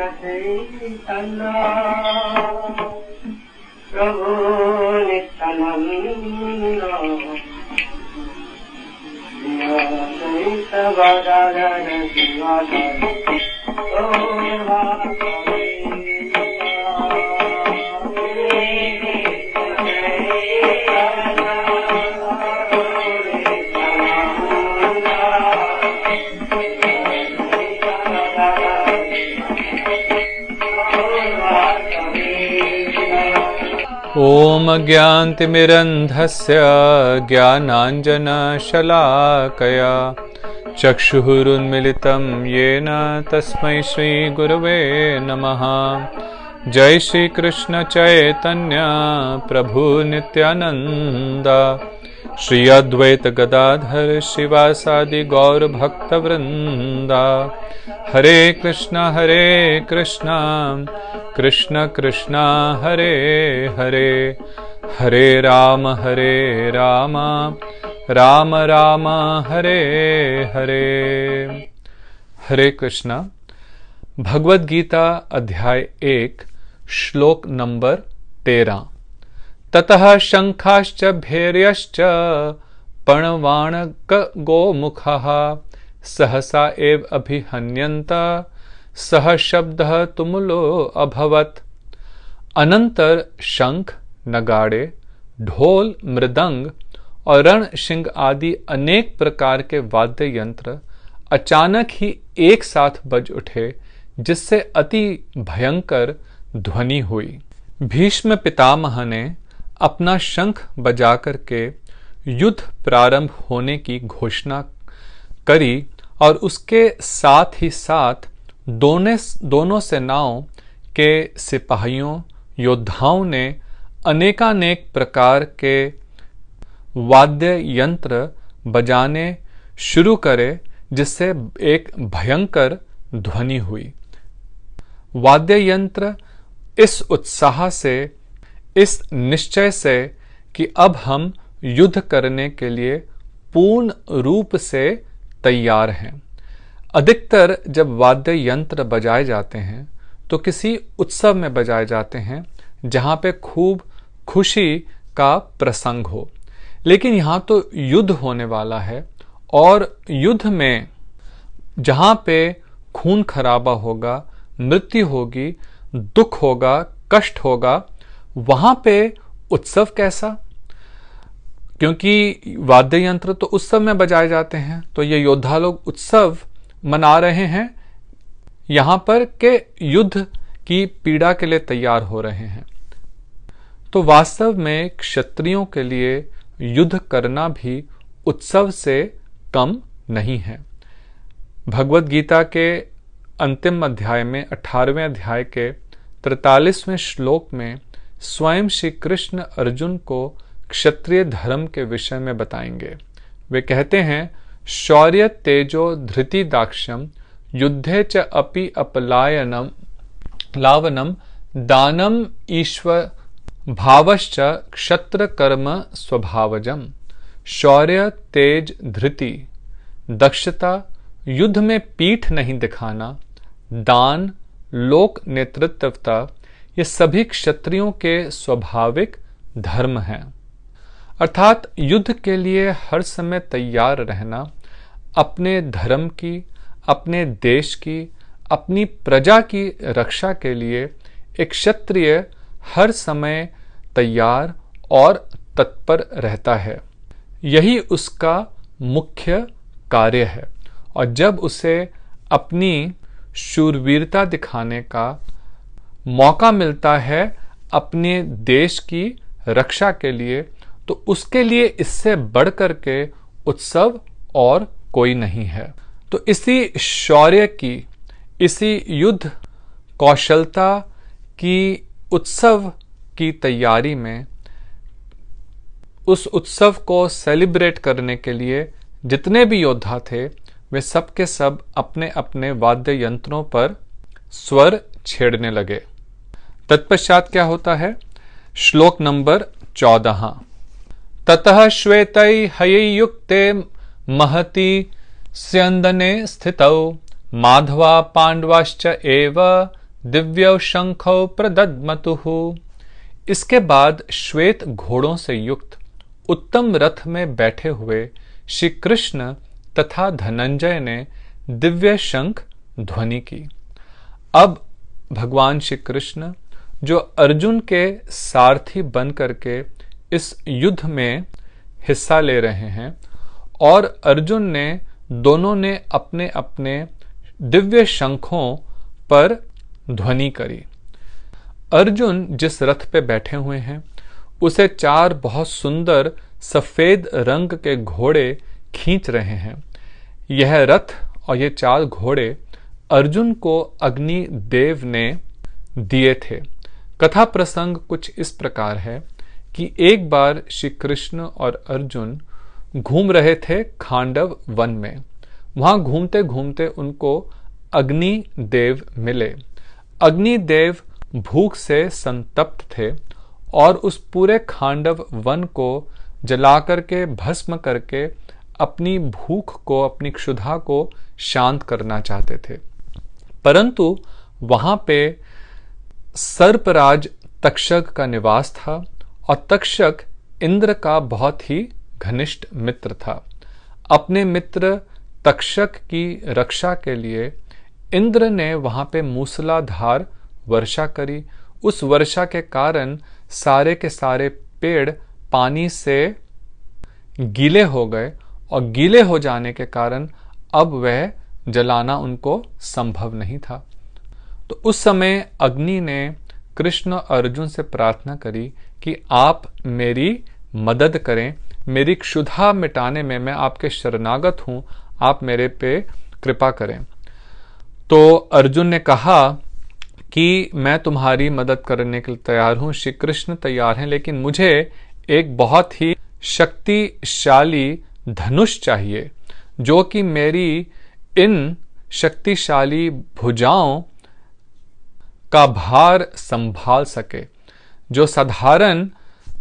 चैतन्य प्रभु नित्यानंद श्री गदाधर शिवासादि ओम ज्ञानतिमिरन्धस्य ज्ञानाञ्जनशलाकया चक्षुरुन्मिलितं येन तस्मै श्रीगुरवे नमः। जय श्री कृष्ण चैतन्य प्रभु नित्यानंद श्री अद्वैत गदाधर शिवासादि गौर भक्त वृंदा। हरे कृष्ण कृष्ण कृष्ण हरे हरे, हरे राम राम राम हरे हरे। हरे कृष्णा। भगवद गीता अध्याय 1 श्लोक नंबर 13। ततः शंखाश्च भैर्यश्च पणवाणक गोमुखः सहसा एव अभिहन्यन्त सह शब्दः तुमुलो अभवत्। अनंतर शंख, नगाड़े, ढोल, मृदंग और रण शिंग आदि अनेक प्रकार के वाद्य यंत्र अचानक ही एक साथ बज उठे, जिससे अति भयंकर ध्वनि हुई। भीष्म पितामह ने अपना शंख बजाकर के युद्ध प्रारंभ होने की घोषणा करी और उसके साथ ही साथ दोनों सेनाओं के सिपाहियों योद्धाओं ने अनेकानेक प्रकार के वाद्य यंत्र बजाने शुरू करे, जिससे एक भयंकर ध्वनि हुई। वाद्य यंत्र इस उत्साह से, इस निश्चय से कि अब हम युद्ध करने के लिए पूर्ण रूप से तैयार हैं। अधिकतर जब वाद्य यंत्र बजाए जाते हैं तो किसी उत्सव में बजाए जाते हैं जहां पे खूब खुशी का प्रसंग हो, लेकिन यहाँ तो युद्ध होने वाला है और युद्ध में जहां पे खून खराबा होगा, मृत्यु होगी, दुख होगा, कष्ट होगा, वहां पे उत्सव कैसा? क्योंकि वाद्य यंत्र तो उत्सव में बजाए जाते हैं, तो ये योद्धा लोग उत्सव मना रहे हैं यहां पर के युद्ध की पीड़ा के लिए तैयार हो रहे हैं। तो वास्तव में क्षत्रियों के लिए युद्ध करना भी उत्सव से कम नहीं है। भगवद गीता के अंतिम अध्याय में 18वें अध्याय के 43वें श्लोक में स्वयं श्री कृष्ण अर्जुन को क्षत्रिय धर्म के विषय में बताएंगे। वे कहते हैं, शौर्य तेजो धृति दाक्ष्यम युद्धे च अपि अपलायनम लावनम दानम ईश्वर भावश्च क्षत्र कर्म स्वभावजम। शौर्य, तेज, धृति, दक्षता, युद्ध में पीठ नहीं दिखाना, दान, लोक नेतृत्वता, ये सभी क्षत्रियों के स्वाभाविक धर्म हैं। अर्थात युद्ध के लिए हर समय तैयार रहना, अपने धर्म की, अपने देश की, अपनी प्रजा की रक्षा के लिए एक क्षत्रिय हर समय तैयार और तत्पर रहता है। यही उसका मुख्य कार्य है। और जब उसे अपनी शूरवीरता दिखाने का मौका मिलता है अपने देश की रक्षा के लिए, तो उसके लिए इससे बढ़कर के उत्सव और कोई नहीं है। तो इसी शौर्य की, इसी युद्ध कौशलता की उत्सव की तैयारी में, उस उत्सव को सेलिब्रेट करने के लिए जितने भी योद्धा थे, वे सब के सब अपने अपने वाद्य यंत्रों पर स्वर छेड़ने लगे। तत्पश्चात क्या होता है? श्लोक नंबर 14। ततः श्वेतै हययुक्ते महति स्यंदने स्थितौ माधवा पांडवाश्च एव दिव्यौ शंखौ प्रदद्मतुः। इसके बाद श्वेत घोड़ों से युक्त उत्तम रथ में बैठे हुए श्री कृष्ण तथा धनंजय ने दिव्य शंख ध्वनि की। अब भगवान श्री कृष्ण जो अर्जुन के सारथी बन करके इस युद्ध में हिस्सा ले रहे हैं और अर्जुन ने दोनों ने अपने अपने दिव्य शंखों पर ध्वनि करी। अर्जुन जिस रथ पे बैठे हुए हैं उसे 4 बहुत सुंदर सफेद रंग के घोड़े खींच रहे हैं। यह रथ और ये 4 घोड़े अर्जुन को अग्नि देव ने दिए थे। कथा प्रसंग कुछ इस प्रकार है कि एक बार श्री कृष्ण और अर्जुन घूम रहे थे खांडव वन में। वहां घूमते घूमते उनको अग्नि देव मिले। अग्नि देव भूख से संतप्त थे और उस पूरे खांडव वन को जला करके भस्म करके अपनी भूख को, अपनी क्षुधा को शांत करना चाहते थे। परंतु वहां पे सर्पराज तक्षक का निवास था और तक्षक इंद्र का बहुत ही घनिष्ठ मित्र था। अपने मित्र तक्षक की रक्षा के लिए इंद्र ने वहां पे मूसलाधार वर्षा करी। उस वर्षा के कारण सारे के सारे पेड़ पानी से गीले हो गए और गीले हो जाने के कारण अब वह जलाना उनको संभव नहीं था। तो उस समय अग्नि ने कृष्ण और अर्जुन से प्रार्थना करी कि आप मेरी मदद करें, मेरी क्षुधा मिटाने में मैं आपके शरणागत हूं, आप मेरे पे कृपा करें। तो अर्जुन ने कहा कि मैं तुम्हारी मदद करने के लिए तैयार हूं, श्री कृष्ण तैयार हैं, लेकिन मुझे एक बहुत ही शक्तिशाली धनुष चाहिए जो कि मेरी इन शक्तिशाली भुजाओं का भार संभाल सके। जो साधारण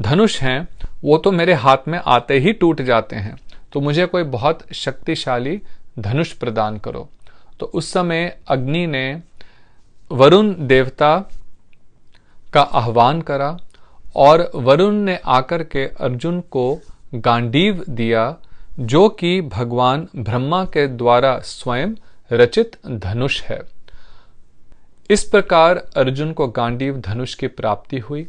धनुष हैं वो तो मेरे हाथ में आते ही टूट जाते हैं, तो मुझे कोई बहुत शक्तिशाली धनुष प्रदान करो। तो उस समय अग्नि ने वरुण देवता का आह्वान करा और वरुण ने आकर के अर्जुन को गांडीव दिया जो कि भगवान ब्रह्मा के द्वारा स्वयं रचित धनुष है। इस प्रकार अर्जुन को गांडीव धनुष की प्राप्ति हुई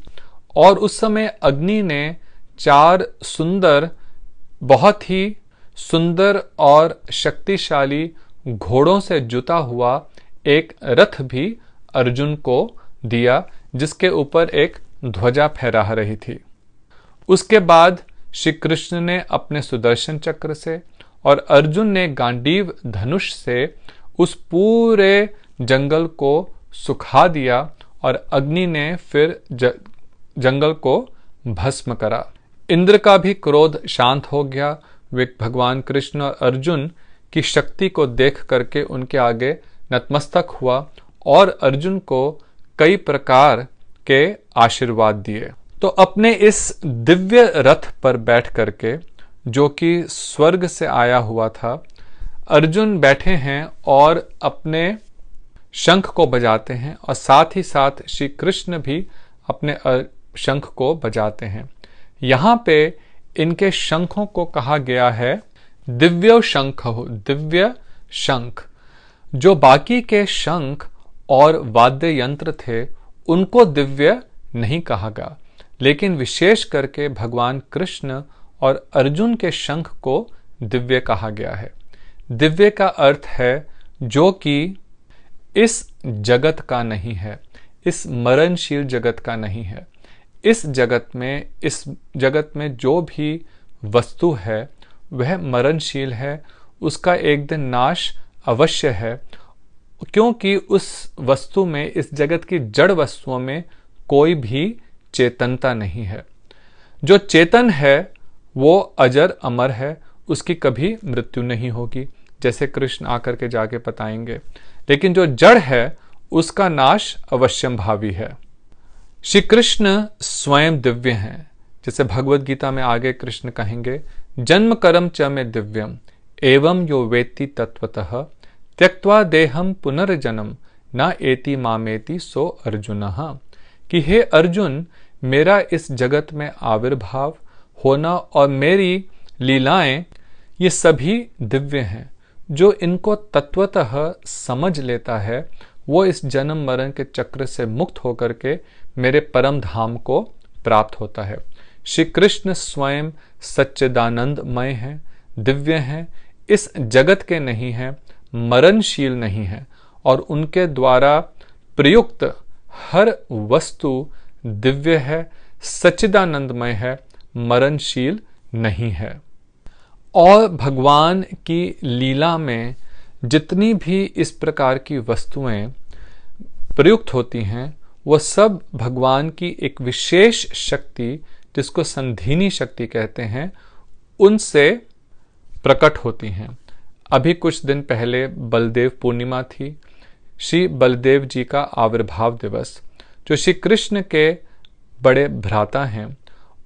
और उस समय अग्नि ने 4 सुंदर, बहुत ही सुंदर और शक्तिशाली घोड़ों से जुता हुआ एक रथ भी अर्जुन को दिया जिसके ऊपर एक ध्वजा फहरा रही थी। उसके बाद श्री कृष्ण ने अपने सुदर्शन चक्र से और अर्जुन ने गांडीव धनुष से उस पूरे जंगल को सुखा दिया और अग्नि ने फिर जंगल को भस्म करा। इंद्र का भी क्रोध शांत हो गया। वे भगवान कृष्ण और अर्जुन की शक्ति को देख करके उनके आगे नतमस्तक हुआ और अर्जुन को कई प्रकार के आशीर्वाद दिए। तो अपने इस दिव्य रथ पर बैठ करके जो कि स्वर्ग से आया हुआ था, अर्जुन बैठे हैं और अपने शंख को बजाते हैं और साथ ही साथ श्री कृष्ण भी अपने शंख को बजाते हैं। यहाँ पे इनके शंखों को कहा गया है दिव्य शंख, दिव्य शंख। जो बाकी के शंख और वाद्य यंत्र थे उनको दिव्य नहीं कहा गया, लेकिन विशेष करके भगवान कृष्ण और अर्जुन के शंख को दिव्य कहा गया है। दिव्य का अर्थ है जो कि इस जगत का नहीं है, इस मरणशील जगत का नहीं है। इस जगत में जो भी वस्तु है वह मरणशील है, उसका एक दिन नाश अवश्य है, क्योंकि उस वस्तु में, इस जगत की जड़ वस्तुओं में कोई भी चेतनता नहीं है। जो चेतन है वो अजर अमर है, उसकी कभी मृत्यु नहीं होगी, जैसे कृष्ण आकर के जाके बताएंगे। लेकिन जो जड़ है उसका नाश अवश्यंभावी है। श्री कृष्ण स्वयं दिव्य हैं, जैसे भगवत गीता में आगे कृष्ण कहेंगे, जन्म कर्म च में दिव्यम एवं यो वेत्ति तत्वतः त्यक्त्वा देहम पुनर्जन्म न एति मामेति सो अर्जुनः, कि हे अर्जुन, मेरा इस जगत में आविर्भाव होना और मेरी लीलाएं ये सभी दिव्य हैं। जो इनको तत्वतः समझ लेता है वो इस जन्म मरण के चक्र से मुक्त होकर के मेरे परम धाम को प्राप्त होता है। श्री कृष्ण स्वयं सच्चिदानंदमय हैं, दिव्य हैं, इस जगत के नहीं हैं, मरणशील नहीं हैं और उनके द्वारा प्रयुक्त हर वस्तु दिव्य है, सच्चिदानंदमय है, मरणशील नहीं है। और भगवान की लीला में जितनी भी इस प्रकार की वस्तुएं प्रयुक्त होती हैं वह सब भगवान की एक विशेष शक्ति, जिसको संधिनी शक्ति कहते हैं, उनसे प्रकट होती हैं। अभी कुछ दिन पहले बलदेव पूर्णिमा थी, श्री बलदेव जी का आविर्भाव दिवस, जो श्री कृष्ण के बड़े भ्राता हैं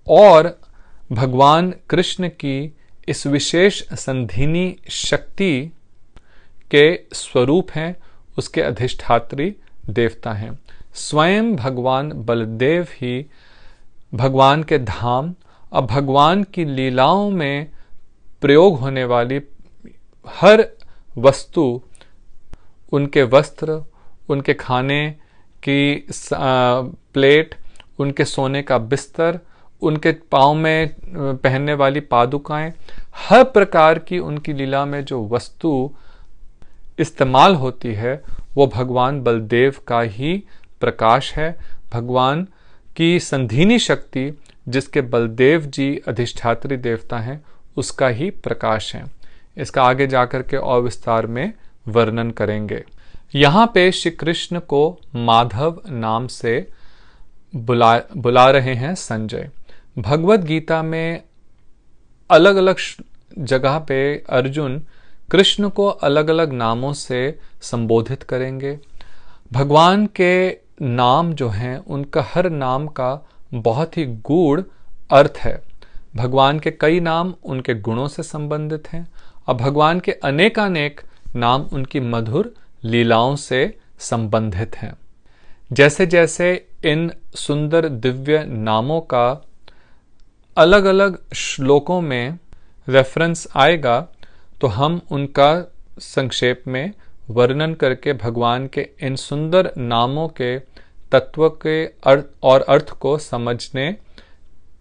और भगवान कृष्ण की इस विशेष संधिनी शक्ति के स्वरूप हैं, उसके अधिष्ठात्री देवता हैं। स्वयं भगवान बलदेव ही भगवान के धाम और भगवान की लीलाओं में प्रयोग होने वाली हर वस्तु, उनके वस्त्र, उनके खाने की प्लेट, उनके सोने का बिस्तर, उनके पाँव में पहनने वाली पादुकाएं, हर प्रकार की उनकी लीला में जो वस्तु इस्तेमाल होती है वो भगवान बलदेव का ही प्रकाश है। भगवान की संधिनी शक्ति, जिसके बलदेव जी अधिष्ठात्री देवता हैं, उसका ही प्रकाश है। इसका आगे जाकर के और विस्तार में वर्णन करेंगे। यहाँ पे श्री कृष्ण को माधव नाम से बुला रहे हैं संजय। भगवत गीता में अलग अलग जगह पे अर्जुन कृष्ण को अलग अलग नामों से संबोधित करेंगे। भगवान के नाम जो हैं उनका हर नाम का बहुत ही गूढ़ अर्थ है। भगवान के कई नाम उनके गुणों से संबंधित हैं और भगवान के अनेकानेक नाम उनकी मधुर लीलाओं से संबंधित हैं। जैसे जैसे इन सुंदर दिव्य नामों का अलग अलग श्लोकों में रेफरेंस आएगा तो हम उनका संक्षेप में वर्णन करके भगवान के इन सुंदर नामों के तत्व के अर्थ को समझने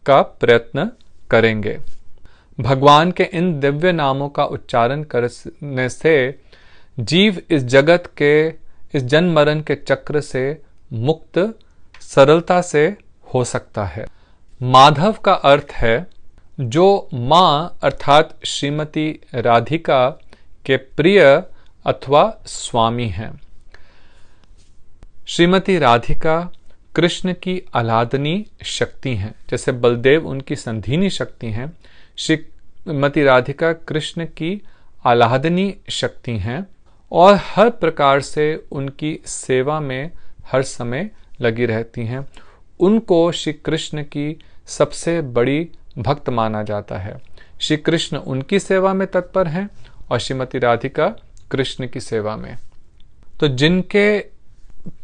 का प्रयत्न करेंगे। भगवान के इन दिव्य नामों का उच्चारण करने से जीव इस जगत के, इस जन्म मरण के चक्र से मुक्त सरलता से हो सकता है। माधव का अर्थ है जो माँ अर्थात श्रीमती राधिका के प्रिय अथवा स्वामी हैं। श्रीमती राधिका कृष्ण की आह्लादनी शक्ति हैं। जैसे बलदेव उनकी संधिनी शक्ति हैं, श्रीमती राधिका कृष्ण की आह्लादनी शक्ति हैं और हर प्रकार से उनकी सेवा में हर समय लगी रहती हैं। उनको श्री कृष्ण की सबसे बड़ी भक्त माना जाता है। श्री कृष्ण उनकी सेवा में तत्पर हैं और श्रीमती राधिका कृष्ण की सेवा में। तो जिनके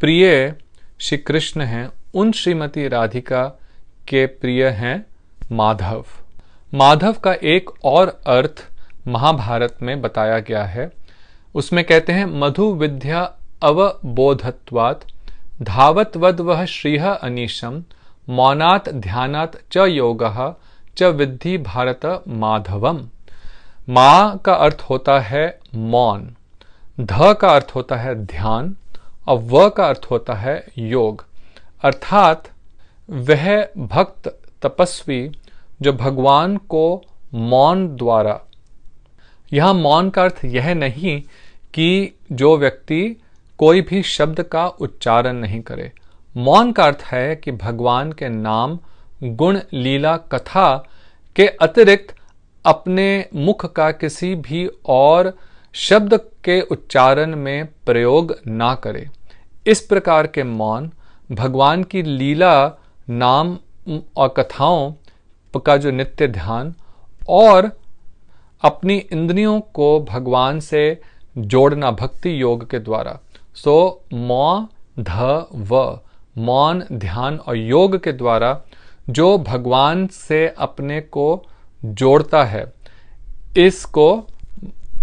प्रिय श्री कृष्ण हैं उन श्रीमती राधिका के प्रिय हैं माधव। माधव का एक और अर्थ महाभारत में बताया गया है। उसमें कहते हैं मधु विद्या अवबोधत्वात् धावतवद वह श्रीह अनीशम मौनात् ध्यानात् च योगः च विद्धि भारत माधवम। माँ का अर्थ होता है मौन, ध का अर्थ होता है ध्यान और व का अर्थ होता है योग। अर्थात वह भक्त तपस्वी जो भगवान को मौन द्वारा, यहां मौन का अर्थ यह नहीं कि जो व्यक्ति कोई भी शब्द का उच्चारण नहीं करे। मौन का अर्थ है कि भगवान के नाम, गुण, लीला, कथा के अतिरिक्त अपने मुख का किसी भी और शब्द के उच्चारण में प्रयोग ना करे। इस प्रकार के मौन भगवान की लीला, नाम और कथाओं का जो नित्य ध्यान और अपनी इंद्रियों को भगवान से जोड़ना भक्ति योग के द्वारा, सो मौ ध व, मौन, ध्यान और योग के द्वारा जो भगवान से अपने को जोड़ता है, इसको,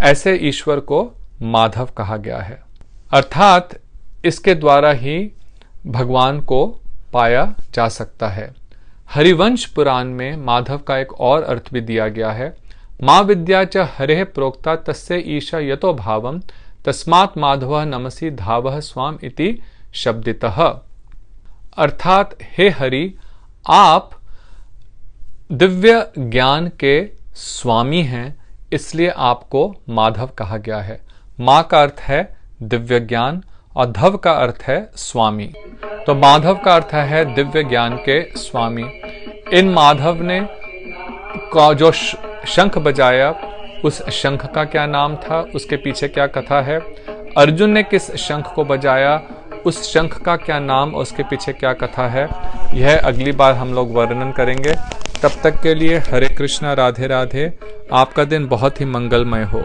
ऐसे ईश्वर को माधव कहा गया है। अर्थात इसके द्वारा ही भगवान को पाया जा सकता है। हरिवंश पुराण में माधव का एक और अर्थ भी दिया गया है। माँ विद्या च हरेः प्रोक्ता तस्य ईशा यतो भावम तस्मात् माधवः नमसि धावः स्वाम इति शब्दितः। अर्थात हे हरि, आप दिव्य ज्ञान के स्वामी हैं, इसलिए आपको माधव कहा गया है। माँ का अर्थ है दिव्य ज्ञान और धव का अर्थ है स्वामी। तो माधव का अर्थ है दिव्य ज्ञान के स्वामी। इन माधव ने जो शंख बजाया, उस शंख का क्या नाम था, उसके पीछे क्या कथा है। अर्जुन ने किस शंख को बजाया, उस शंख का क्या नाम और उसके पीछे क्या कथा है, यह अगली बार हम लोग वर्णन करेंगे। तब तक के लिए हरे कृष्णा, राधे राधे। आपका दिन बहुत ही मंगलमय हो।